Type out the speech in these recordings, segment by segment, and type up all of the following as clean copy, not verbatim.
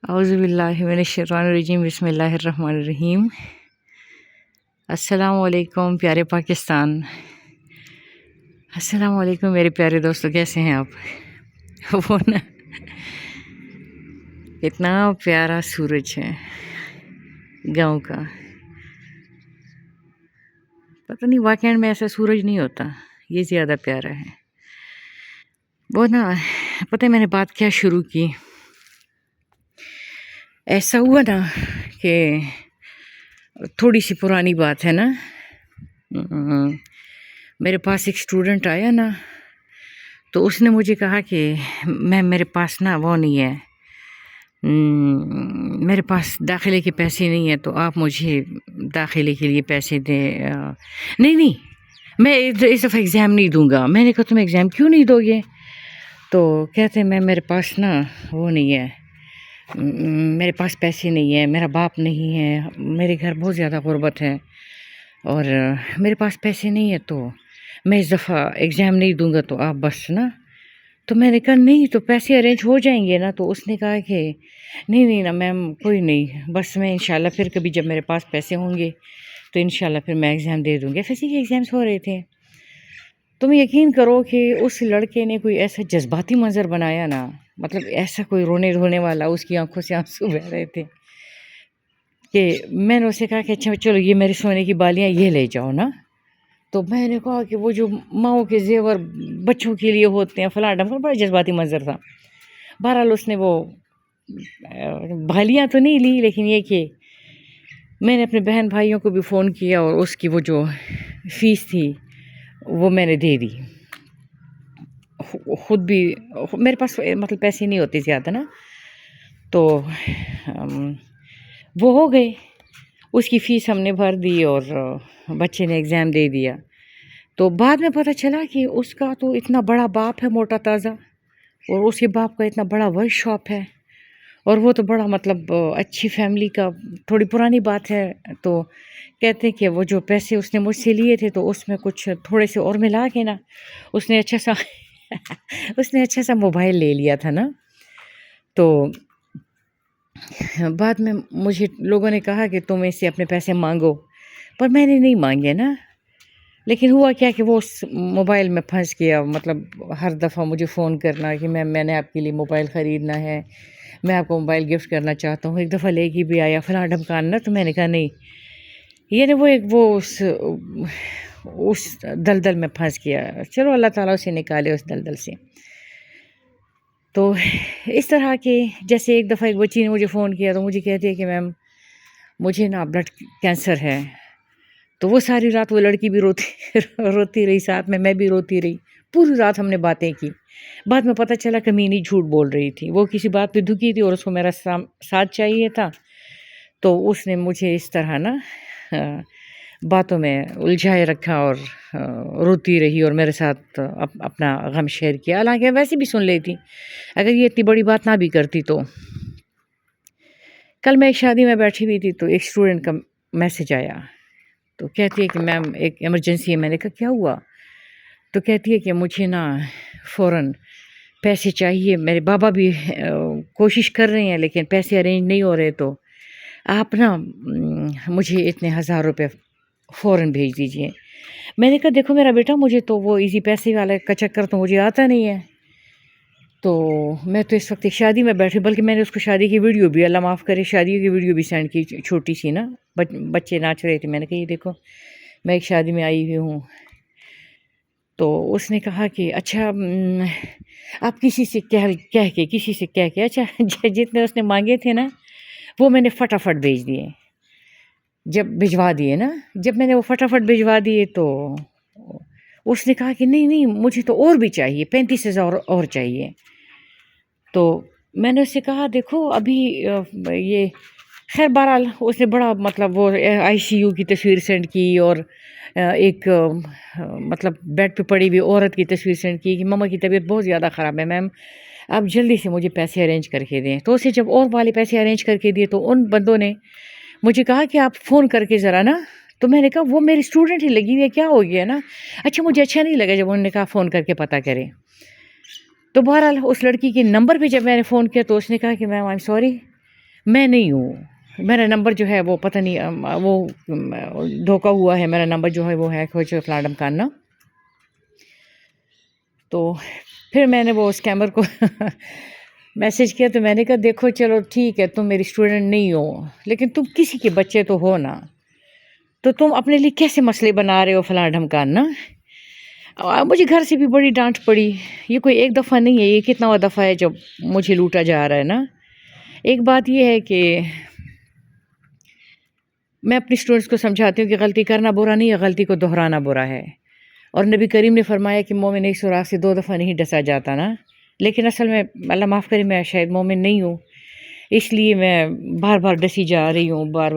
اعوذ باللہ من الشیطان الرجیم، بسم اللہ الرحمن الرحیم۔ السلام علیکم پیارے پاکستان، السلام علیکم میرے پیارے دوستو، کیسے ہیں آپ؟ وہ نا اتنا پیارا سورج ہے گاؤں کا، پتہ نہیں واقعین میں ایسا سورج نہیں ہوتا، یہ زیادہ پیارا ہے۔ وہ نا پتہ ہے میں نے بات کیا شروع کی، ایسا ہوا نا کہ تھوڑی سی پرانی بات ہے نا، میرے پاس ایک اسٹوڈنٹ آیا نا، تو اس نے مجھے کہا کہ میرے پاس نا وہ نہیں ہے، میرے پاس داخلے کے پیسے نہیں ہیں، تو آپ مجھے داخلے کے لیے پیسے دیں۔ نہیں میں اس دفعہ ایگزام نہیں دوں گا۔ میں نے کہا تم ایگزام کیوں نہیں دو گے؟ تو کہتے ہیں میرے پاس نا وہ نہیں ہے، میرے پاس پیسے نہیں ہیں، میرا باپ نہیں ہے، میرے گھر بہت زیادہ غربت ہے اور میرے پاس پیسے نہیں ہیں، تو میں اس دفعہ ایگزام نہیں دوں گا، تو آپ بس نا۔ تو میں نے کہا نہیں تو پیسے ارینج ہو جائیں گے نا؟ تو اس نے کہا کہ نہیں نا میم، کوئی نہیں، بس میں انشاءاللہ پھر کبھی جب میرے پاس پیسے ہوں گے تو انشاءاللہ پھر میں ایگزام دے دوں گی۔ ایف ایس سی کے ایگزامس ہو رہے تھے، تم یقین کرو کہ اس لڑکے نے کوئی ایسا جذباتی منظر بنایا نا، مطلب ایسا کوئی رونے دھونے والا، اس کی آنکھوں سے آنسو بہہ رہے تھے کہ میں نے اسے کہا کہ اچھا چلو یہ میری سونے کی بالیاں یہ لے جاؤ نا۔ تو میں نے کہا کہ وہ جو ماؤں کے زیور بچوں کے لیے ہوتے ہیں فلاں ڈھمکا، بڑا جذباتی منظر تھا۔ بہرحال اس نے وہ بالیاں تو نہیں لی، لیکن یہ کہ میں نے اپنے بہن بھائیوں کو بھی فون کیا اور اس کی وہ جو فیس تھی وہ میں نے دے دی۔ خود بھی میرے پاس مطلب پیسے نہیں ہوتے زیادہ نا، تو وہ ہو گئے، اس کی فیس ہم نے بھر دی اور بچے نے ایگزام دے دیا۔ تو بعد میں پتہ چلا کہ اس کا تو اتنا بڑا باپ ہے موٹا تازہ، اور اس کے باپ کا اتنا بڑا ورک شاپ ہے، اور وہ تو بڑا مطلب اچھی فیملی کا، تھوڑی پرانی بات ہے۔ تو کہتے ہیں کہ وہ جو پیسے اس نے مجھ سے لیے تھے تو اس میں کچھ تھوڑے سے اور ملا کے نا اس نے اچھا سا موبائل لے لیا تھا نا۔ تو بعد میں مجھے لوگوں نے کہا کہ تم اس سے اپنے پیسے مانگو، پر میں نے نہیں مانگے نا۔ لیکن ہوا کیا کہ وہ اس موبائل میں پھنس گیا، مطلب ہر دفعہ مجھے فون کرنا کہ میں نے آپ کے لیے موبائل خریدنا ہے، میں آپ کو موبائل گفٹ کرنا چاہتا ہوں، ایک دفعہ لے کے بھی آیا فلاں ڈھمکان نا۔ تو میں نے کہا نہیں، یعنی وہ اس دلدل میں پھنس گیا، چلو اللہ تعالیٰ اسے نکالے اس دلدل سے۔ تو اس طرح کے جیسے ایک دفعہ ایک بچی نے مجھے فون کیا تو مجھے کہتی ہے کہ میم مجھے نا بلڈ کینسر ہے، تو وہ ساری رات وہ لڑکی بھی روتی رہی، ساتھ میں بھی روتی رہی، پوری رات ہم نے باتیں کی۔ بعد میں پتہ چلا کمینی جھوٹ بول رہی تھی، وہ کسی بات پہ دکھی تھی اور اس کو میرا ساتھ چاہیے تھا، تو اس نے مجھے اس طرح نا باتوں میں الجھائے رکھا اور روتی رہی اور میرے ساتھ اپنا غم شیئر کیا، حالانکہ ویسے بھی سن لیتی اگر یہ اتنی بڑی بات نہ بھی کرتی تو۔ کل میں ایک شادی میں بیٹھی ہوئی تھی تو ایک اسٹوڈنٹ کا میسج آیا، تو کہتی ہے کہ میم ایک ایمرجنسی ہے۔ میں نے کہا کیا ہوا؟ تو کہتی ہے کہ مجھے نا فوراً پیسے چاہیے، میرے بابا بھی کوشش کر رہے ہیں لیکن پیسے ارینج نہیں ہو رہے، تو آپ نا مجھے اتنے 1000 روپے فوراً بھیج دیجئے۔ میں نے کہا دیکھو میرا بیٹا، مجھے تو وہ ایزی پیسے والے کا چکر تو مجھے آتا نہیں ہے، تو میں تو اس وقت ایک شادی میں بیٹھی، بلکہ میں نے اس کو شادی کی ویڈیو بھی، اللہ معاف کرے، شادی کی ویڈیو بھی سینڈ کی، چھوٹی سی نا، بچے ناچ رہے تھے۔ میں نے کہا یہ دیکھو میں ایک شادی میں آئی ہوئی ہوں۔ تو اس نے کہا کہ اچھا آپ کسی سے کہہ کے اچھا جتنے اس نے مانگے تھے نا وہ میں نے فٹافٹ بھیج دیے، جب بھجوا دیے نا، جب میں نے وہ فٹافٹ بھجوا دیے تو اس نے کہا کہ نہیں مجھے تو اور بھی چاہیے، 35,000 اور چاہیے۔ تو میں نے اس سے کہا دیکھو ابھی یہ خیر بہرحال اس نے بڑا مطلب وہ ICU کی تصویر سینڈ کی اور ایک مطلب بیڈ پہ پڑی ہوئی عورت کی تصویر سینڈ کی کہ ماما کی طبیعت بہت زیادہ خراب ہے میم، آپ جلدی سے مجھے پیسے ارینج کر کے دیں۔ تو اسے جب اور والے پیسے ارینج کر کے دیے تو ان بندوں نے مجھے کہا کہ آپ فون کر کے ذرا نا، تو میں نے کہا وہ میری اسٹوڈنٹ ہی لگی ہوئی ہے، کیا ہو گیا نا؟ اچھا مجھے اچھا نہیں لگا جب انہوں نے کہا فون کر کے پتہ کریں۔ تو بہرحال اس لڑکی کے نمبر پہ جب میں نے فون کیا تو اس نے کہا کہ میم آئی ایم سوری، میں نہیں ہوں، میرا نمبر جو ہے وہ پتہ نہیں وہ دھوکہ ہوا ہے، میرا نمبر جو ہے وہ ہیک ہو چکا فلاں ڈھمکانا. تو پھر میں نے وہ اسکیمر کو میسج کیا، تو میں نے کہا دیکھو چلو ٹھیک ہے تم میری اسٹوڈنٹ نہیں ہو لیکن تم کسی کے بچے تو ہو نا، تو تم اپنے لیے کیسے مسئلے بنا رہے ہو فلاں ڈھمکانا. مجھے گھر سے بھی بڑی ڈانٹ پڑی. یہ کوئی ایک دفعہ نہیں ہے، یہ کتنا دفعہ ہے جب مجھے لوٹا جا رہا ہے نا. ایک بات یہ ہے کہ میں اپنی اسٹوڈنٹس کو سمجھاتی ہوں کہ غلطی کرنا برا نہیں ہے، غلطی کو دہرانا برا ہے. اور نبی کریم نے فرمایا کہ مومن ایک سوراخ سے 2 دفعہ نہیں ڈسا جاتا نا. لیکن اصل میں اللہ معاف کرے میں شاید مومن نہیں ہوں، اس لیے میں بار بار ڈسی جا رہی ہوں، بار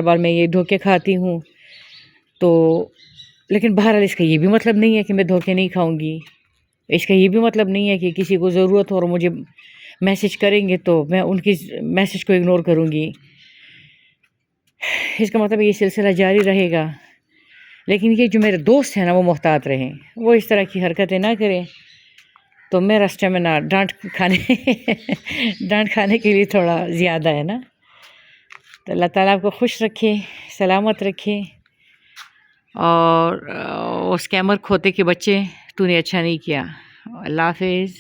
بار میں یہ دھوکے کھاتی ہوں. تو لیکن بہرحال اس کا یہ بھی مطلب نہیں ہے کہ میں دھوکے نہیں کھاؤں گی. اس کا یہ بھی مطلب نہیں ہے کہ کسی کو ضرورت ہو اور مجھے میسج کریں گے تو میں ان کی میسج کو اگنور کروں گی. اس کا مطلب یہ سلسلہ جاری رہے گا. لیکن یہ جو میرے دوست ہیں نا وہ محتاط رہیں، وہ اس طرح کی حرکتیں نہ کریں. تو میرا اسٹیمنا ڈانٹ کھانے کے لیے تھوڑا زیادہ ہے نا. تو اللہ تعالیٰ آپ کو خوش رکھے، سلامت رکھے. اور وہ اسکیمر کھوتے کے بچے، تو نے اچھا نہیں کیا. اللہ حافظ.